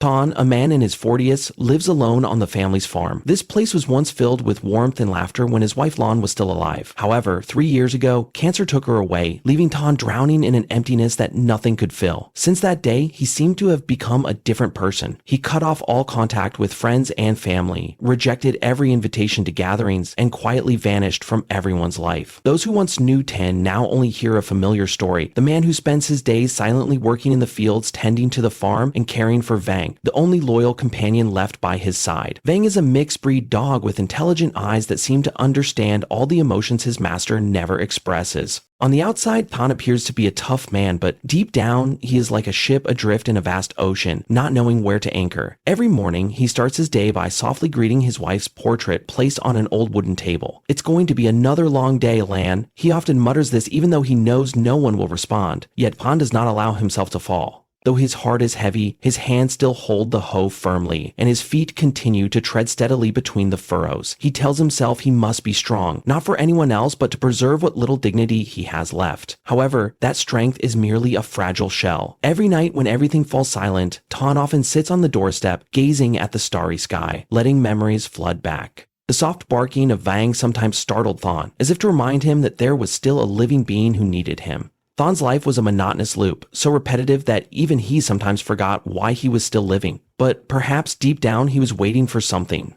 Thanh, a man in his 40s, lives alone on the family's farm. This place was once filled with warmth and laughter when his wife Lan was still alive. However, 3 years ago, cancer took her away, leaving Thanh drowning in an emptiness that nothing could fill. Since that day, he seemed to have become a different person. He cut off all contact with friends and family, rejected every invitation to gatherings, and quietly vanished from everyone's life. Those who once knew Thanh now only hear a familiar story. The man who spends his days silently working in the fields, tending to the farm, and caring for Vàng, the only loyal companion left by his side. Vàng is a mixed breed dog with intelligent eyes that seem to understand all the emotions his master never expresses. On the outside, Thanh appears to be a tough man, but deep down, he is like a ship adrift in a vast ocean, not knowing where to anchor. Every morning, he starts his day by softly greeting his wife's portrait placed on an old wooden table. "It's going to be another long day, Lan." He often mutters this even though he knows no one will respond. Yet Thanh does not allow himself to fall. Though his heart is heavy, his hands still hold the hoe firmly, and his feet continue to tread steadily between the furrows. He tells himself he must be strong, not for anyone else, but to preserve what little dignity he has left. However, that strength is merely a fragile shell. Every night when everything falls silent, Thanh often sits on the doorstep, gazing at the starry sky, letting memories flood back. The soft barking of Vàng sometimes startled Thanh, as if to remind him that there was still a living being who needed him. Than's life was a monotonous loop, so repetitive that even he sometimes forgot why he was still living. But perhaps deep down he was waiting for something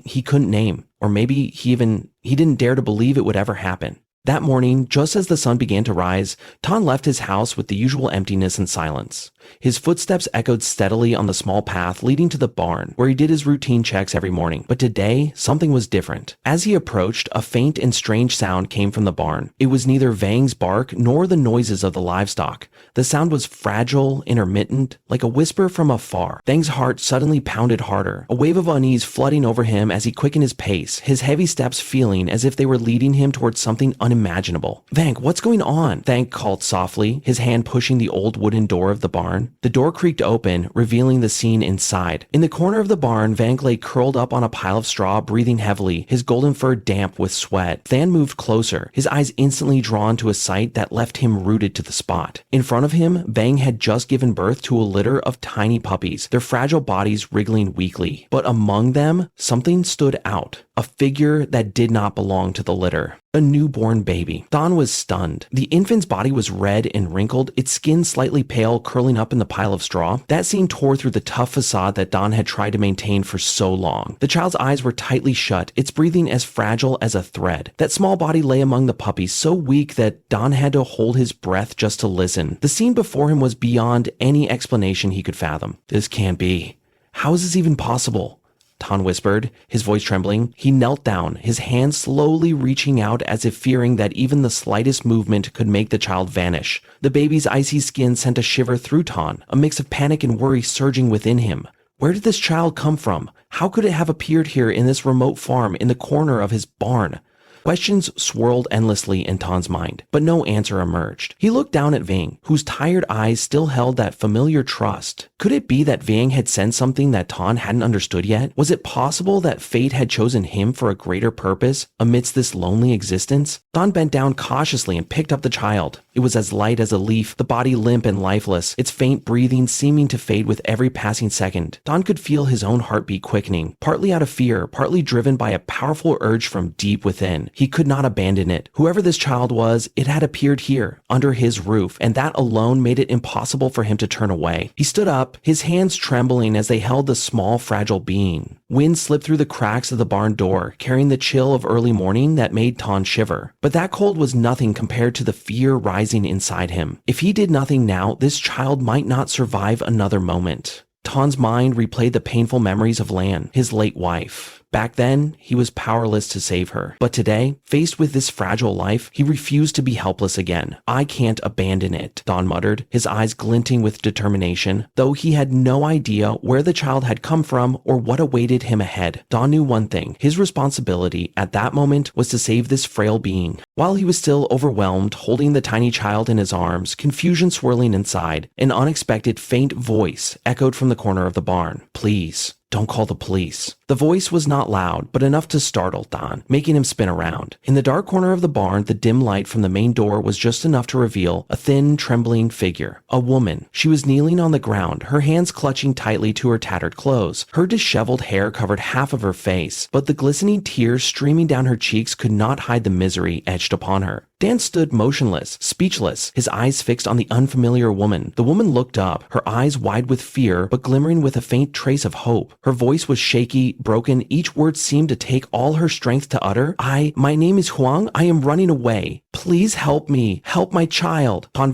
he couldn't name, or maybe he didn't dare to believe it would ever happen. That morning, just as the sun began to rise, Thanh left his house with the usual emptiness and silence. His footsteps echoed steadily on the small path leading to the barn, where he did his routine checks every morning. But today, something was different. As he approached, a faint and strange sound came from the barn. It was neither Vang's bark nor the noises of the livestock. The sound was fragile, intermittent, like a whisper from afar. Vang's heart suddenly pounded harder, a wave of unease flooding over him as he quickened his pace, his heavy steps feeling as if they were leading him towards something unimaginable. "Vàng, what's going on?" Vàng called softly, his hand pushing the old wooden door of the barn. The door creaked open, revealing the scene inside. In the corner of the barn, Vàng lay curled up on a pile of straw, breathing heavily, his golden fur damp with sweat. Thanh moved closer, his eyes instantly drawn to a sight that left him rooted to the spot. In front of him, Vàng had just given birth to a litter of tiny puppies, their fragile bodies wriggling weakly. But among them, something stood out. A figure that did not belong to the litter. A newborn baby. Thanh was stunned. The infant's body was red and wrinkled, its skin slightly pale, curling up in the pile of straw. That scene tore through the tough facade that Thanh had tried to maintain for so long. The child's eyes were tightly shut, its breathing as fragile as a thread. That small body lay among the puppies, so weak that Thanh had to hold his breath just to listen. The scene before him was beyond any explanation he could fathom. "This can't be. How is this even possible?" Thanh whispered, his voice trembling. He knelt down, his hand slowly reaching out as if fearing that even the slightest movement could make the child vanish. The baby's icy skin sent a shiver through Thanh, a mix of panic and worry surging within him. Where did this child come from? How could it have appeared here in this remote farm in the corner of his barn? Questions swirled endlessly in Than's mind, but no answer emerged. He looked down at Vàng, whose tired eyes still held that familiar trust. Could it be that Vàng had sensed something that Thanh hadn't understood yet? Was it possible that fate had chosen him for a greater purpose amidst this lonely existence? Thanh bent down cautiously and picked up the child. It was as light as a leaf, the body limp and lifeless, its faint breathing seeming to fade with every passing second. Thanh could feel his own heartbeat quickening, partly out of fear, partly driven by a powerful urge from deep within. He could not abandon it. Whoever this child was, it had appeared here, under his roof, and that alone made it impossible for him to turn away. He stood up, his hands trembling as they held the small, fragile being. Wind slipped through the cracks of the barn door, carrying the chill of early morning that made Thanh shiver. But that cold was nothing compared to the fear rising inside him. If he did nothing now, this child might not survive another moment. Than's mind replayed the painful memories of Lan, his late wife. Back then, he was powerless to save her. But today, faced with this fragile life, he refused to be helpless again. "I can't abandon it," Thanh muttered, his eyes glinting with determination. Though he had no idea where the child had come from or what awaited him ahead, Thanh knew one thing. His responsibility at that moment was to save this frail being. While he was still overwhelmed, holding the tiny child in his arms, confusion swirling inside, an unexpected faint voice echoed from the corner of the barn. "Please, Don't call the police. The voice was not loud, but enough to startle Thanh, making him spin around. In the dark corner of the barn, the dim light from the main door was just enough to reveal a thin, trembling figure. A woman. She was kneeling on the ground, her hands clutching tightly to her tattered clothes. Her disheveled hair covered half of her face, but the glistening tears streaming down her cheeks could not hide the misery etched upon her. Dan stood motionless, speechless, his eyes fixed on the unfamiliar woman. The woman looked up, her eyes wide with fear, but glimmering with a faint trace of hope. Her voice was shaky, broken, each word seemed to take all her strength to utter. My name is Huang, I am running away. Please help me, help my child. Thanh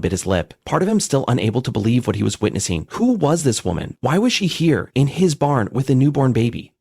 bit his lip, part of him still unable to believe what he was witnessing. Who was this woman? Why was she here, in his barn, with a newborn baby?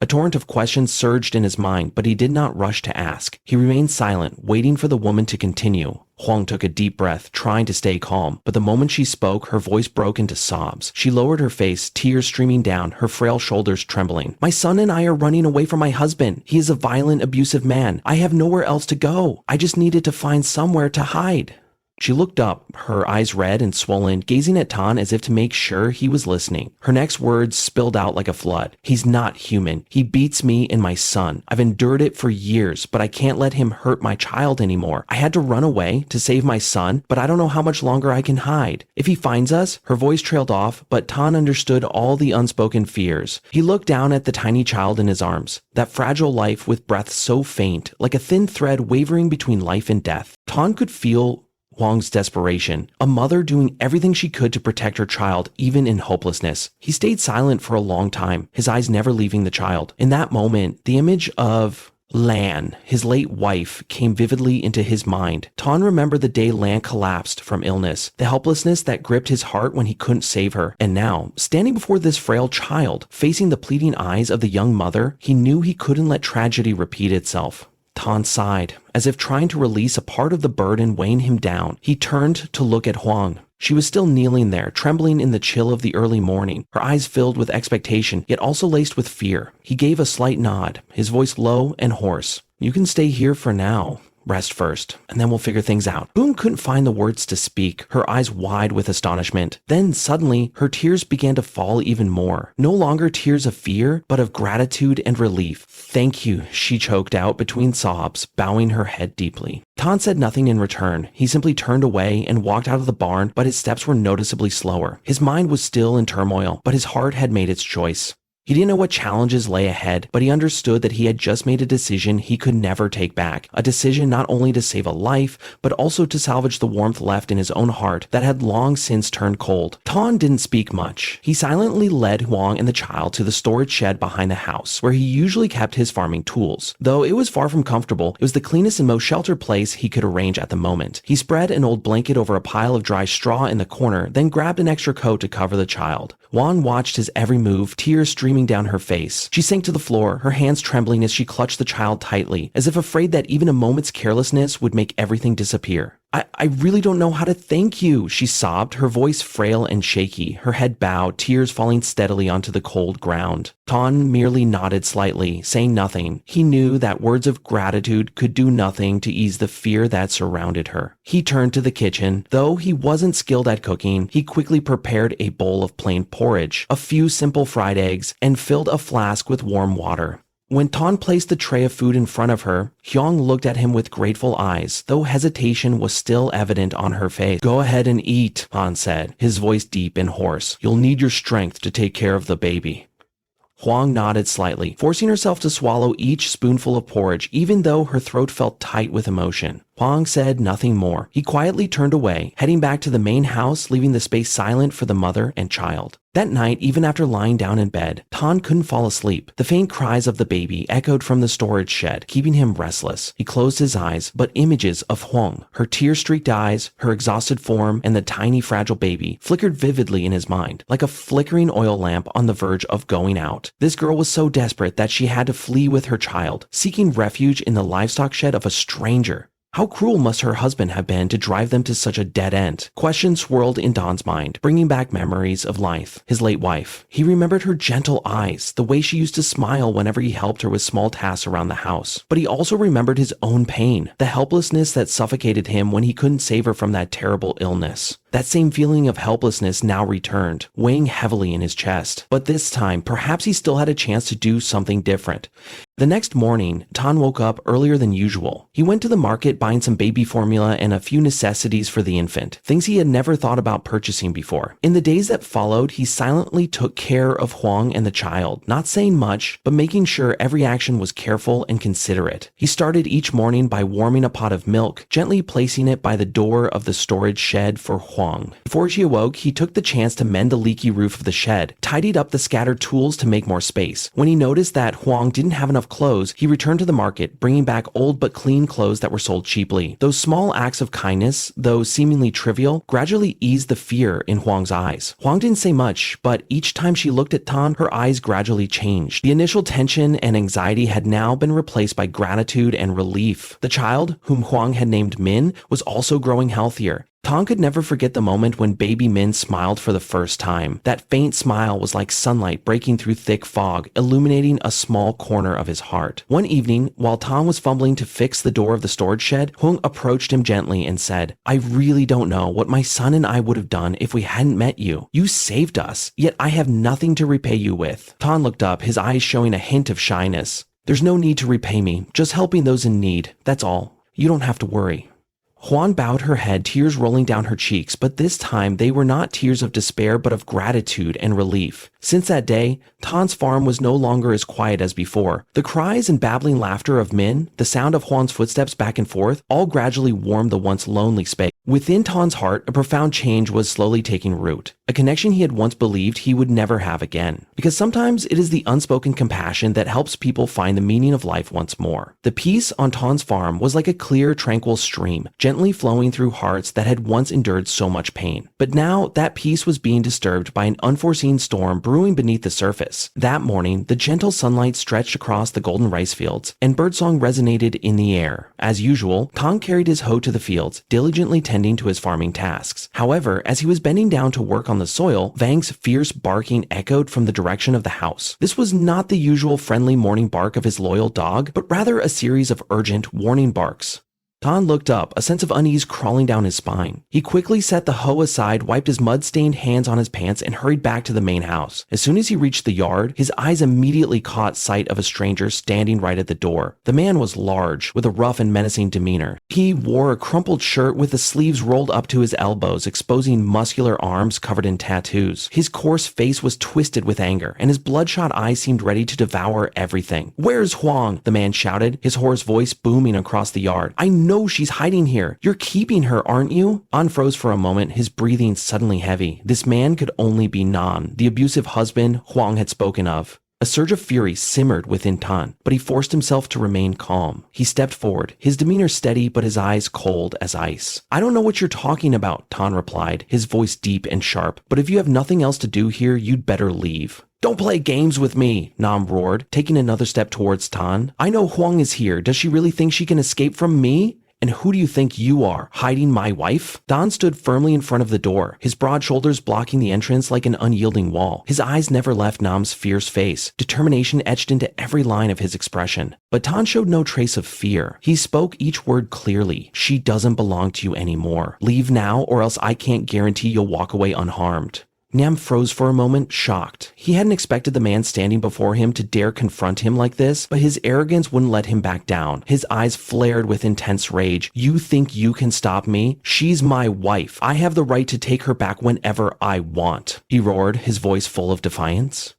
A torrent of questions surged in his mind, but he did not rush to ask. He remained silent, waiting for the woman to continue. Huang took a deep breath, trying to stay calm, but the moment she spoke, her voice broke into sobs. She lowered her face, tears streaming down, her frail shoulders trembling. My son and I are running away from my husband. He is a violent, abusive man. I have nowhere else to go. I just needed to find somewhere to hide. She looked up, her eyes red and swollen, gazing at Thanh as if to make sure he was listening. Her next words spilled out like a flood. He's not human. He beats me and my son. I've endured it for years, but I can't let him hurt my child anymore. I had to run away to save my son, but I don't know how much longer I can hide. If he finds us, her voice trailed off, but Thanh understood all the unspoken fears. He looked down at the tiny child in his arms, that fragile life with breath so faint, like a thin thread wavering between life and death. Thanh could feel Huang's desperation, a mother doing everything she could to protect her child, even in hopelessness. He stayed silent for a long time, his eyes never leaving the child. In that moment, the image of Lan, his late wife, came vividly into his mind. Thanh remembered the day Lan collapsed from illness, the helplessness that gripped his heart when he couldn't save her. And now, standing before this frail child, facing the pleading eyes of the young mother, he knew he couldn't let tragedy repeat itself. Thanh sighed, as if trying to release a part of the burden weighing him down. He turned to look at Huang. She was still kneeling there, trembling in the chill of the early morning, her eyes filled with expectation, yet also laced with fear. He gave a slight nod, his voice low and hoarse. You can stay here for now. Rest first, and then we'll figure things out. Boom couldn't find the words to speak, her eyes wide with astonishment. Then, suddenly, her tears began to fall even more. No longer tears of fear, but of gratitude and relief. Thank you, she choked out between sobs, bowing her head deeply. Thanh said nothing in return. He simply turned away and walked out of the barn, but his steps were noticeably slower. His mind was still in turmoil, but his heart had made its choice. He didn't know what challenges lay ahead, but he understood that he had just made a decision he could never take back. A decision not only to save a life, but also to salvage the warmth left in his own heart that had long since turned cold. Thanh didn't speak much. He silently led Huang and the child to the storage shed behind the house, where he usually kept his farming tools. Though it was far from comfortable, it was the cleanest and most sheltered place he could arrange at the moment. He spread an old blanket over a pile of dry straw in the corner, then grabbed an extra coat to cover the child. Huang watched his every move, tears streaming down her face. She sank to the floor, her hands trembling as she clutched the child tightly, as if afraid that even a moment's carelessness would make everything disappear. I really don't know how to thank you, she sobbed, her voice frail and shaky, her head bowed, tears falling steadily onto the cold ground. Thanh merely nodded slightly, saying nothing. He knew that words of gratitude could do nothing to ease the fear that surrounded her. He turned to the kitchen. Though he wasn't skilled at cooking, he quickly prepared a bowl of plain porridge, a few simple fried eggs, and filled a flask with warm water. When Thanh placed the tray of food in front of her, Huang looked at him with grateful eyes, though hesitation was still evident on her face. Go ahead and eat, Thanh said, his voice deep and hoarse. You'll need your strength to take care of the baby. Huang nodded slightly, forcing herself to swallow each spoonful of porridge, even though her throat felt tight with emotion. Huang said nothing more. He quietly turned away, heading back to the main house, leaving the space silent for the mother and child. That night, even after lying down in bed, Thanh couldn't fall asleep. The faint cries of the baby echoed from the storage shed, keeping him restless. He closed his eyes, but images of Huang, her tear-streaked eyes, her exhausted form, and the tiny fragile baby flickered vividly in his mind, like a flickering oil lamp on the verge of going out. This girl was so desperate that she had to flee with her child, seeking refuge in the livestock shed of a stranger. How cruel must her husband have been to drive them to such a dead end? Questions swirled in Dawn's mind, bringing back memories of life. His late wife. He remembered her gentle eyes, the way she used to smile whenever he helped her with small tasks around the house. But he also remembered his own pain, the helplessness that suffocated him when he couldn't save her from that terrible illness. That same feeling of helplessness now returned, weighing heavily in his chest. But this time, perhaps he still had a chance to do something different. The next morning, Thanh woke up earlier than usual. He went to the market buying some baby formula and a few necessities for the infant, things he had never thought about purchasing before. In the days that followed, he silently took care of Huang and the child, not saying much, but making sure every action was careful and considerate. He started each morning by warming a pot of milk, gently placing it by the door of the storage shed for Huang. Before she awoke, he took the chance to mend the leaky roof of the shed, tidied up the scattered tools to make more space. When he noticed that Huang didn't have enough clothes, he returned to the market, bringing back old but clean clothes that were sold cheaply. Those small acts of kindness, though seemingly trivial, gradually eased the fear in Huang's eyes. Huang didn't say much, but each time she looked at Thanh, her eyes gradually changed. The initial tension and anxiety had now been replaced by gratitude and relief. The child, whom Huang had named Min, was also growing healthier. Thanh could never forget the moment when baby Min smiled for the first time. That faint smile was like sunlight breaking through thick fog, illuminating a small corner of his heart. One evening, while Thanh was fumbling to fix the door of the storage shed, Huang approached him gently and said, "I really don't know what my son and I would have done if we hadn't met you. You saved us, yet I have nothing to repay you with." Thanh looked up, his eyes showing a hint of shyness. "There's no need to repay me, just helping those in need, that's all. You don't have to worry." Huang bowed her head, tears rolling down her cheeks, but this time they were not tears of despair but of gratitude and relief. Since that day, Than's farm was no longer as quiet as before. The cries and babbling laughter of Min, the sound of Huang's footsteps back and forth, all gradually warmed the once lonely space. Within Than's heart, a profound change was slowly taking root, a connection he had once believed he would never have again. Because sometimes it is the unspoken compassion that helps people find the meaning of life once more. The peace on Than's farm was like a clear, tranquil stream, gently flowing through hearts that had once endured so much pain. But now that peace was being disturbed by an unforeseen storm brewing beneath the surface. That morning, the gentle sunlight stretched across the golden rice fields, and birdsong resonated in the air. As usual, Thanh carried his hoe to the fields, diligently tending to his farming tasks. However, as he was bending down to work on the soil, Vang's fierce barking echoed from the direction of the house. This was not the usual friendly morning bark of his loyal dog, but rather a series of urgent, warning barks. Thanh looked up, a sense of unease crawling down his spine. He quickly set the hoe aside, wiped his mud-stained hands on his pants, and hurried back to the main house. As soon as he reached the yard, his eyes immediately caught sight of a stranger standing right at the door. The man was large, with a rough and menacing demeanor. He wore a crumpled shirt with the sleeves rolled up to his elbows, exposing muscular arms covered in tattoos. His coarse face was twisted with anger, and his bloodshot eyes seemed ready to devour everything. "Where's Huang?" the man shouted, his hoarse voice booming across the yard. "I know she's hiding here. You're keeping her, aren't you?" An froze for a moment, his breathing suddenly heavy. This man could only be Nan, the abusive husband Huang had spoken of. A surge of fury simmered within Thanh, but he forced himself to remain calm. He stepped forward, his demeanor steady but his eyes cold as ice. "I don't know what you're talking about," Thanh replied, his voice deep and sharp, "but if you have nothing else to do here, you'd better leave." "Don't play games with me," Nam roared, taking another step towards Thanh. "I know Huang is here. Does she really think she can escape from me? And who do you think you are, hiding my wife?" Thanh stood firmly in front of the door, his broad shoulders blocking the entrance like an unyielding wall. His eyes never left Nam's fierce face, determination etched into every line of his expression. But Thanh showed no trace of fear. He spoke each word clearly. "She doesn't belong to you anymore. Leave now, or else I can't guarantee you'll walk away unharmed." Nam froze for a moment, shocked. He hadn't expected the man standing before him to dare confront him like this, but his arrogance wouldn't let him back down. His eyes flared with intense rage. "You think you can stop me? She's my wife. I have the right to take her back whenever I want," he roared, his voice full of defiance.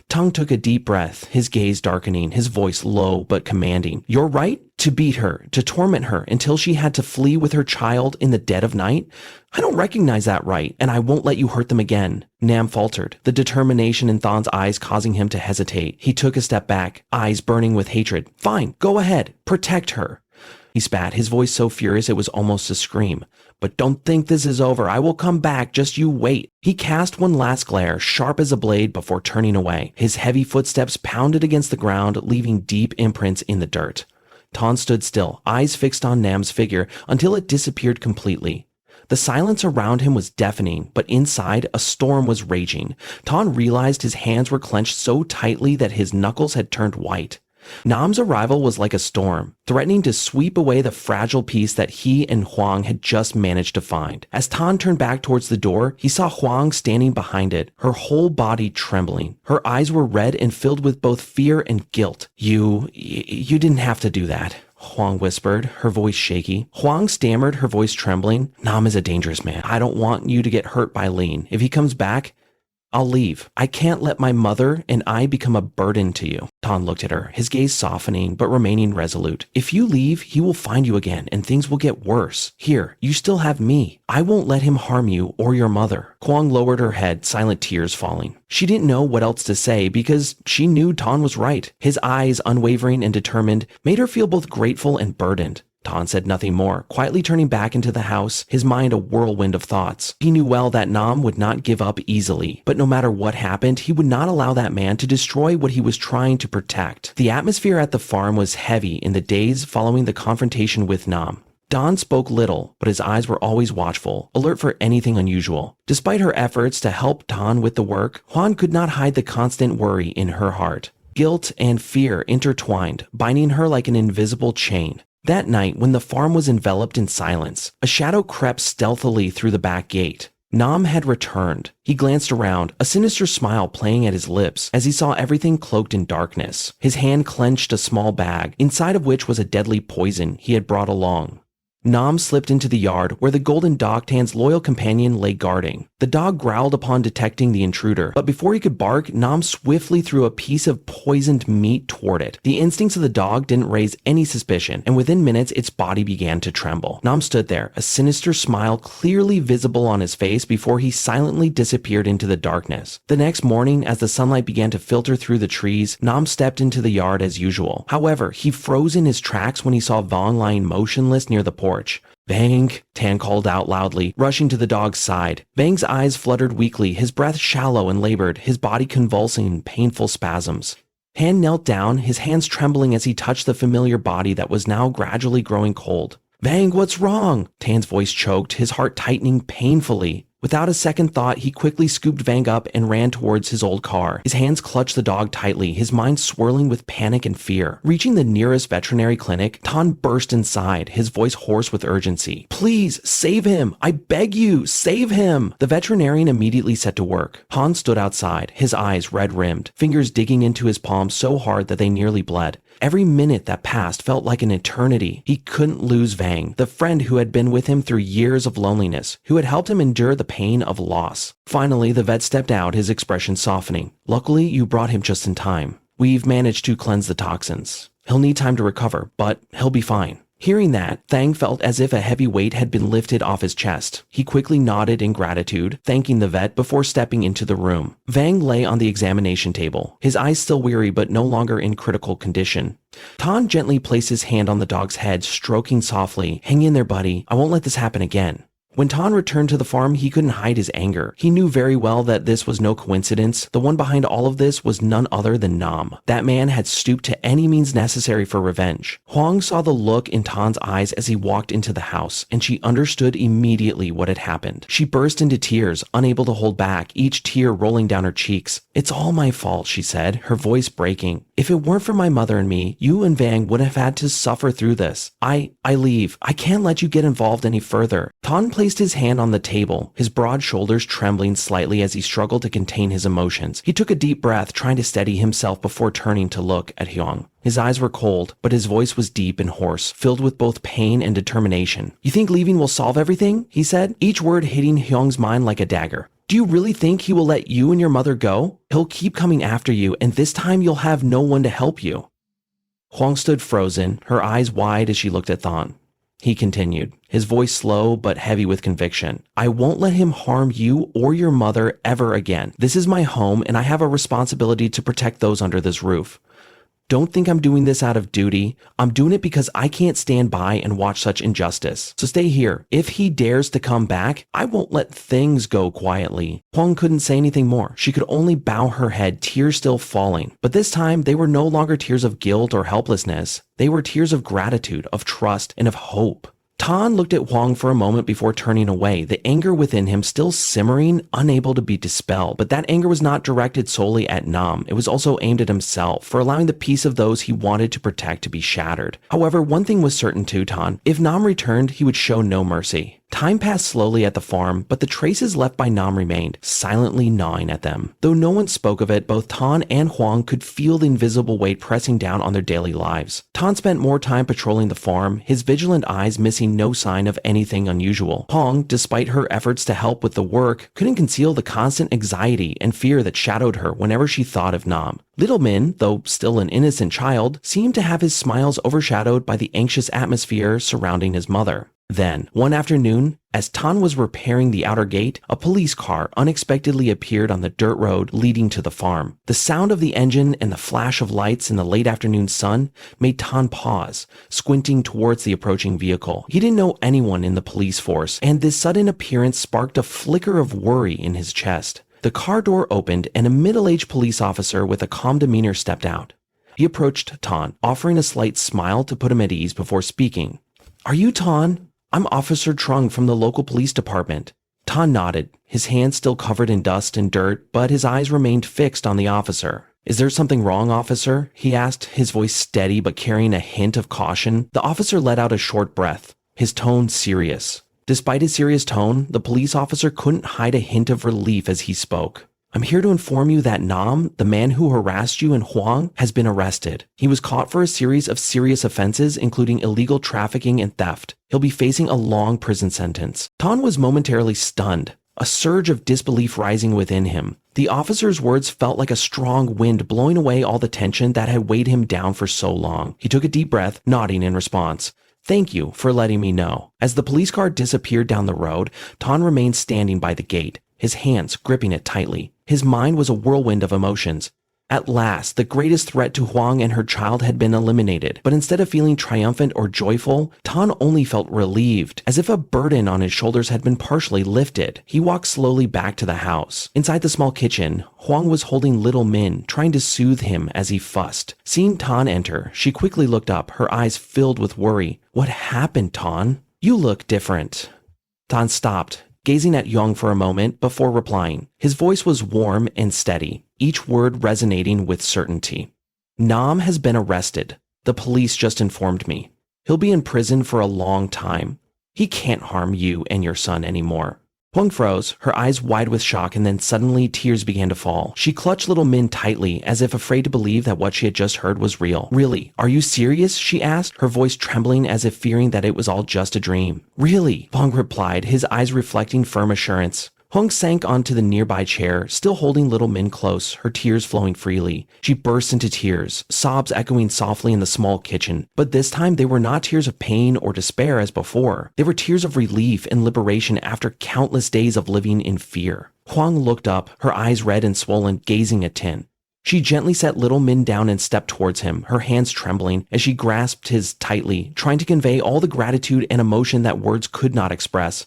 Thanh took a deep breath, his gaze darkening, his voice low but commanding. "You're right? To beat her, to torment her until she had to flee with her child in the dead of night? I don't recognize that right, and I won't let you hurt them again." Nam faltered, the determination in Than's eyes causing him to hesitate. He took a step back, eyes burning with hatred. "Fine, go ahead. Protect her." He spat, his voice so furious it was almost a scream. "But don't think this is over. I will come back. Just you wait." He cast one last glare, sharp as a blade, before turning away. His heavy footsteps pounded against the ground, leaving deep imprints in the dirt. Thanh stood still, eyes fixed on Nam's figure, until it disappeared completely. The silence around him was deafening, but inside, a storm was raging. Thanh realized his hands were clenched so tightly that his knuckles had turned white. Nam's arrival was like a storm, threatening to sweep away the fragile peace that he and Huang had just managed to find. As Thanh turned back towards the door, he saw Huang standing behind it, her whole body trembling. Her eyes were red and filled with both fear and guilt. You didn't have to do that, Huang whispered, her voice shaky. Huang stammered, her voice trembling. Nam is a dangerous man. I don't want you to get hurt by Lean. If he comes back, I'll leave. I can't let my mother and I become a burden to you. Thanh looked at her, his gaze softening but remaining resolute. If you leave, he will find you again and things will get worse. Here, you still have me. I won't let him harm you or your mother. Huang lowered her head, silent tears falling. She didn't know what else to say because she knew Thanh was right. His eyes, unwavering and determined, made her feel both grateful and burdened. Thanh said nothing more, quietly turning back into the house, his mind a whirlwind of thoughts. He knew well that Nam would not give up easily, but no matter what happened, he would not allow that man to destroy what he was trying to protect. The atmosphere at the farm was heavy in the days following the confrontation with Nam. Don spoke little, but his eyes were always watchful, alert for anything unusual. Despite her efforts to help Thanh with the work, Huan could not hide the constant worry in her heart. Guilt and fear intertwined, binding her like an invisible chain. That night, when the farm was enveloped in silence, a shadow crept stealthily through the back gate. Nam had returned. He glanced around, a sinister smile playing at his lips as he saw everything cloaked in darkness. His hand clenched a small bag, inside of which was a deadly poison he had brought along. Nam slipped into the yard where the golden Dogtan's loyal companion lay guarding. The dog growled upon detecting the intruder, but before he could bark, Nam swiftly threw a piece of poisoned meat toward it. The instincts of the dog didn't raise any suspicion, and within minutes its body began to tremble. Nam stood there, a sinister smile clearly visible on his face before he silently disappeared into the darkness. The next morning, as the sunlight began to filter through the trees, Nam stepped into the yard as usual. However, he froze in his tracks when he saw Vàng lying motionless near the porch. Vàng, Thanh called out loudly, rushing to the dog's side. Vang's eyes fluttered weakly, his breath shallow and labored, his body convulsing in painful spasms. Han knelt down, his hands trembling as he touched the familiar body that was now gradually growing cold. Vàng, what's wrong? Thanh voice choked, his heart tightening painfully. Without a second thought, he quickly scooped Vàng up and ran towards his old car. His hands clutched the dog tightly, his mind swirling with panic and fear. Reaching the nearest veterinary clinic, Thanh burst inside, his voice hoarse with urgency. Please, save him! I beg you, save him! The veterinarian immediately set to work. Han stood outside, his eyes red-rimmed, fingers digging into his palms so hard that they nearly bled. Every minute that passed felt like an eternity. He couldn't lose Vàng, the friend who had been with him through years of loneliness, who had helped him endure the pain of loss. Finally, the vet stepped out, his expression softening. Luckily, you brought him just in time. We've managed to cleanse the toxins. He'll need time to recover, but he'll be fine. Hearing that, Thang felt as if a heavy weight had been lifted off his chest. He quickly nodded in gratitude, thanking the vet before stepping into the room. Vàng lay on the examination table, his eyes still weary but no longer in critical condition. Thanh gently placed his hand on the dog's head, stroking softly. Hang in there, buddy. I won't let this happen again. When Thanh returned to the farm, he couldn't hide his anger. He knew very well that this was no coincidence. The one behind all of this was none other than Nam. That man had stooped to any means necessary for revenge. Huang saw the look in Than's eyes as he walked into the house, and she understood immediately what had happened. She burst into tears, unable to hold back, each tear rolling down her cheeks. It's all my fault, she said, her voice breaking. If it weren't for my mother and me, you and Vàng would have had to suffer through this. I leave. I can't let you get involved any further. Thanh placed his hand on the table, his broad shoulders trembling slightly as he struggled to contain his emotions. He took a deep breath, trying to steady himself before turning to look at Huang. His eyes were cold, but his voice was deep and hoarse, filled with both pain and determination. You think leaving will solve everything? He said, each word hitting Hyung's mind like a dagger. Do you really think he will let you and your mother go? He'll keep coming after you, and this time you'll have no one to help you. Huang stood frozen, her eyes wide as she looked at Thanh. He continued, his voice slow but heavy with conviction. I won't let him harm you or your mother ever again. This is my home, and I have a responsibility to protect those under this roof. Don't think I'm doing this out of duty. I'm doing it because I can't stand by and watch such injustice. So stay here. If he dares to come back, I won't let things go quietly. Huang couldn't say anything more. She could only bow her head, tears still falling. But this time, they were no longer tears of guilt or helplessness. They were tears of gratitude, of trust, and of hope. Thanh looked at Huang for a moment before turning away, the anger within him still simmering, unable to be dispelled. But that anger was not directed solely at Nam. It was also aimed at himself for allowing the peace of those he wanted to protect to be shattered. However, one thing was certain to Thanh. If Nam returned, he would show no mercy. Time passed slowly at the farm, but the traces left by Nam remained, silently gnawing at them. Though no one spoke of it, both Thanh and Huang could feel the invisible weight pressing down on their daily lives. Thanh spent more time patrolling the farm, his vigilant eyes missing no sign of anything unusual. Huang, despite her efforts to help with the work, couldn't conceal the constant anxiety and fear that shadowed her whenever she thought of Nam. Little Min, though still an innocent child, seemed to have his smiles overshadowed by the anxious atmosphere surrounding his mother. Then, one afternoon, as Thanh was repairing the outer gate, a police car unexpectedly appeared on the dirt road leading to the farm. The sound of the engine and the flash of lights in the late afternoon sun made Thanh pause, squinting towards the approaching vehicle. He didn't know anyone in the police force, and this sudden appearance sparked a flicker of worry in his chest. The car door opened, and a middle-aged police officer with a calm demeanor stepped out. He approached Thanh, offering a slight smile to put him at ease before speaking. "Are you Thanh? I'm Officer Trung from the local police department." Thanh nodded, his hands still covered in dust and dirt, but his eyes remained fixed on the officer. "Is there something wrong, officer?" he asked, his voice steady but carrying a hint of caution. The officer let out a short breath, his tone serious. Despite his serious tone, the police officer couldn't hide a hint of relief as he spoke. "I'm here to inform you that Nam, the man who harassed you in Huang, has been arrested. He was caught for a series of serious offenses, including illegal trafficking and theft. He'll be facing a long prison sentence." Thanh was momentarily stunned, a surge of disbelief rising within him. The officer's words felt like a strong wind blowing away all the tension that had weighed him down for so long. He took a deep breath, nodding in response. "Thank you for letting me know." As the police car disappeared down the road, Thanh remained standing by the gate, his hands gripping it tightly. His mind was a whirlwind of emotions. At last, the greatest threat to Huang and her child had been eliminated, but instead of feeling triumphant or joyful, Thanh only felt relieved, as if a burden on his shoulders had been partially lifted. He walked slowly back to the house. Inside the small kitchen, Huang was holding little Min, trying to soothe him as he fussed. Seeing Thanh enter, she quickly looked up, her eyes filled with worry. "What happened, Thanh? You look different." Thanh stopped, gazing at Young for a moment before replying. His voice was warm and steady, each word resonating with certainty. "Nam has been arrested. The police just informed me. He'll be in prison for a long time. He can't harm you and your son anymore." Huang froze, her eyes wide with shock, and then suddenly tears began to fall. She clutched little Min tightly, as if afraid to believe that what she had just heard was real. "Really? Are you serious?" she asked, her voice trembling as if fearing that it was all just a dream. "Really?" Huang replied, his eyes reflecting firm assurance. Huang sank onto the nearby chair, still holding little Min close, her tears flowing freely. She burst into tears, sobs echoing softly in the small kitchen. But this time they were not tears of pain or despair as before. They were tears of relief and liberation after countless days of living in fear. Huang looked up, her eyes red and swollen, gazing at Thanh. She gently set little Min down and stepped towards him, her hands trembling as she grasped his tightly, trying to convey all the gratitude and emotion that words could not express.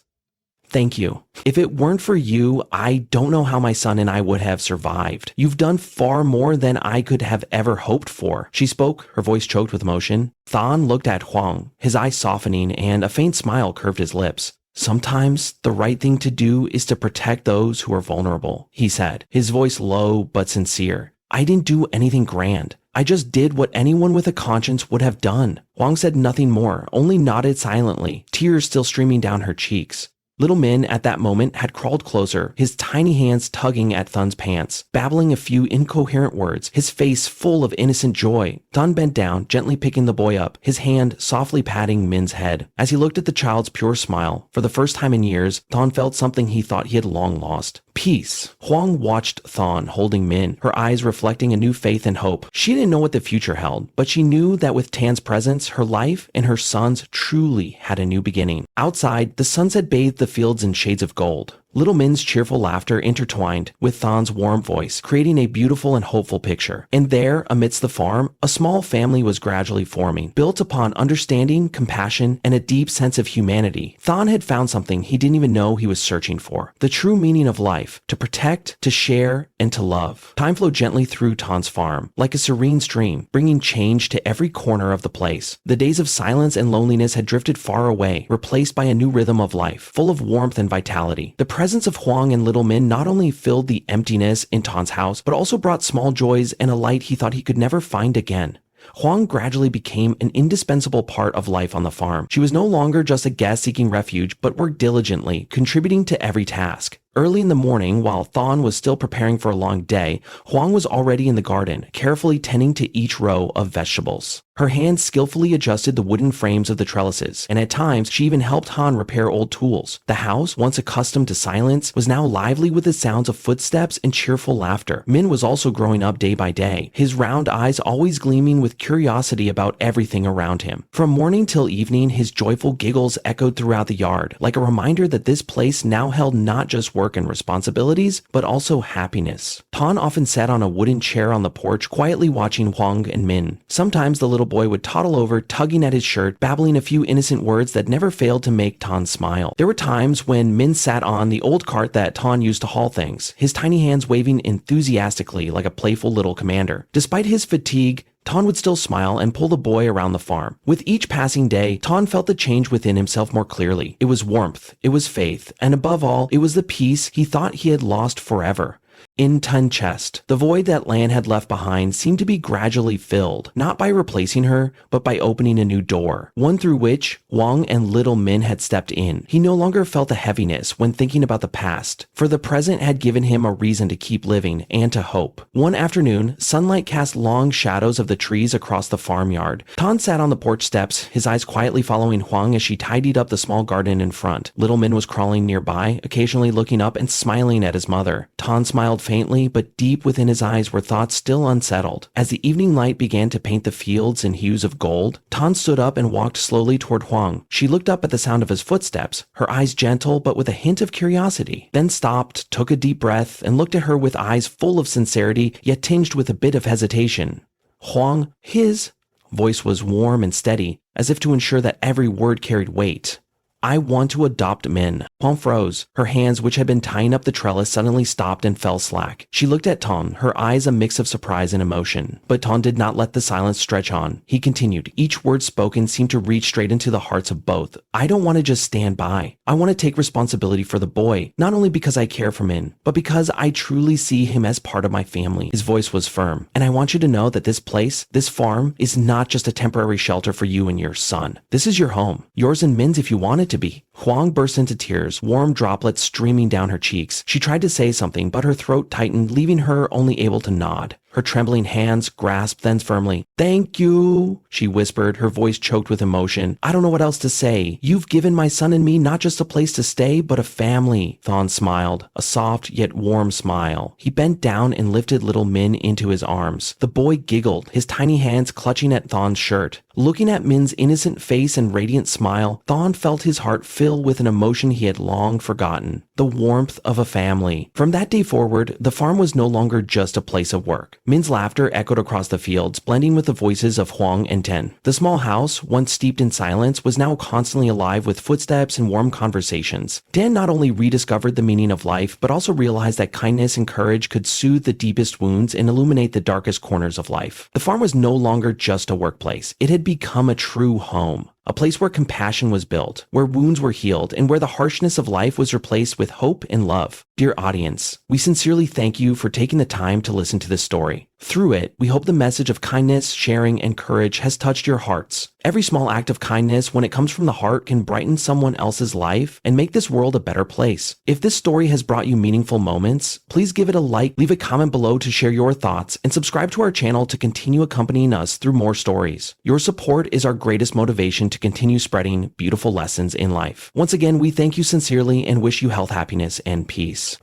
"Thank you. If it weren't for you, I don't know how my son and I would have survived. You've done far more than I could have ever hoped for." She spoke, her voice choked with emotion. Thanh looked at Huang, his eyes softening, and a faint smile curved his lips. "Sometimes the right thing to do is to protect those who are vulnerable," he said, his voice low but sincere. "I didn't do anything grand. I just did what anyone with a conscience would have done." Huang said nothing more, only nodded silently, tears still streaming down her cheeks. Little Min, at that moment, had crawled closer, his tiny hands tugging at Thun's pants, babbling a few incoherent words, his face full of innocent joy. Thun bent down, gently picking the boy up, his hand softly patting Min's head. As he looked at the child's pure smile, for the first time in years, Thun felt something he thought he had long lost. Peace. Huang watched Thun holding Min, her eyes reflecting a new faith and hope. She didn't know what the future held, but she knew that with Tan's presence, her life and her son's truly had a new beginning. Outside, the sunset bathed the fields in shades of gold. Little Min's cheerful laughter intertwined with Than's warm voice, creating a beautiful and hopeful picture. And there, amidst the farm, a small family was gradually forming, built upon understanding, compassion, and a deep sense of humanity. Than had found something he didn't even know he was searching for: the true meaning of life, to protect, to share, and to love. Time flowed gently through Than's farm, like a serene stream, bringing change to every corner of the place. The days of silence and loneliness had drifted far away, replaced by a new rhythm of life, full of warmth and vitality. The presence of Huang and Little Min not only filled the emptiness in Tan's house, but also brought small joys and a light he thought he could never find again. Huang gradually became an indispensable part of life on the farm. She was no longer just a guest seeking refuge, but worked diligently, contributing to every task. Early in the morning, while Than was still preparing for a long day, Huang was already in the garden, carefully tending to each row of vegetables. Her hands skillfully adjusted the wooden frames of the trellises, and at times she even helped Han repair old tools. The house, once accustomed to silence, was now lively with the sounds of footsteps and cheerful laughter. Min was also growing up day by day, his round eyes always gleaming with curiosity about everything around him. From morning till evening, his joyful giggles echoed throughout the yard, like a reminder that this place now held not just work and responsibilities, but also happiness. Tan often sat on a wooden chair on the porch, quietly watching Huang and Min. Sometimes the little boy would toddle over, tugging at his shirt, babbling a few innocent words that never failed to make Tan smile. There were times when Min sat on the old cart that Tan used to haul things, his tiny hands waving enthusiastically like a playful little commander. Despite his fatigue, Tan would still smile and pull the boy around the farm. With each passing day, Tan felt the change within himself more clearly. It was warmth, it was faith, and above all, it was the peace he thought he had lost forever. In Thanh chest, the void that Lan had left behind seemed to be gradually filled, not by replacing her, but by opening a new door, one through which Huang and Little Min had stepped in. He no longer felt a heaviness when thinking about the past, for the present had given him a reason to keep living and to hope. One afternoon, sunlight cast long shadows of the trees across the farmyard. Tan sat on the porch steps, his eyes quietly following Huang as she tidied up the small garden in front. Little Min was crawling nearby, occasionally looking up and smiling at his mother. Tan smiled faintly, but deep within his eyes were thoughts still unsettled. As the evening light began to paint the fields in hues of gold, Tan stood up and walked slowly toward Huang. She looked up at the sound of his footsteps, her eyes gentle but with a hint of curiosity, then stopped, took a deep breath, and looked at her with eyes full of sincerity, yet tinged with a bit of hesitation. Huang, his voice was warm and steady, as if to ensure that every word carried weight. I want to adopt Min. Huang froze. Her hands, which had been tying up the trellis, suddenly stopped and fell slack. She looked at Tan, her eyes a mix of surprise and emotion. But Tan did not let the silence stretch on. He continued. Each word spoken seemed to reach straight into the hearts of both. I don't want to just stand by. I want to take responsibility for the boy, not only because I care for Min, but because I truly see him as part of my family. His voice was firm. And I want you to know that this place, this farm, is not just a temporary shelter for you and your son. This is your home. Yours and Min's if you want it to be. Huang burst into tears, warm droplets streaming down her cheeks. She tried to say something, but her throat tightened, leaving her only able to nod. Her trembling hands grasped then firmly. Thank you, she whispered, her voice choked with emotion. I don't know what else to say. You've given my son and me not just a place to stay, but a family. Than smiled, a soft yet warm smile. He bent down and lifted Little Min into his arms. The boy giggled, his tiny hands clutching at Than's shirt. Looking at Min's innocent face and radiant smile, Than felt his heart fill with an emotion he had long forgotten. The warmth of a family. From that day forward, the farm was no longer just a place of work. Min's laughter echoed across the fields, blending with the voices of Huang and Thanh. The small house, once steeped in silence, was now constantly alive with footsteps and warm conversations. Dan not only rediscovered the meaning of life, but also realized that kindness and courage could soothe the deepest wounds and illuminate the darkest corners of life. The farm was no longer just a workplace. It had become a true home. A place where compassion was built, where wounds were healed, and where the harshness of life was replaced with hope and love. Dear audience, we sincerely thank you for taking the time to listen to this story. Through it, we hope the message of kindness, sharing, and courage has touched your hearts. Every small act of kindness, when it comes from the heart, can brighten someone else's life and make this world a better place. If this story has brought you meaningful moments, please give it a like, leave a comment below to share your thoughts, and subscribe to our channel to continue accompanying us through more stories. Your support is our greatest motivation to continue spreading beautiful lessons in life. Once again, we thank you sincerely and wish you health, happiness, and peace.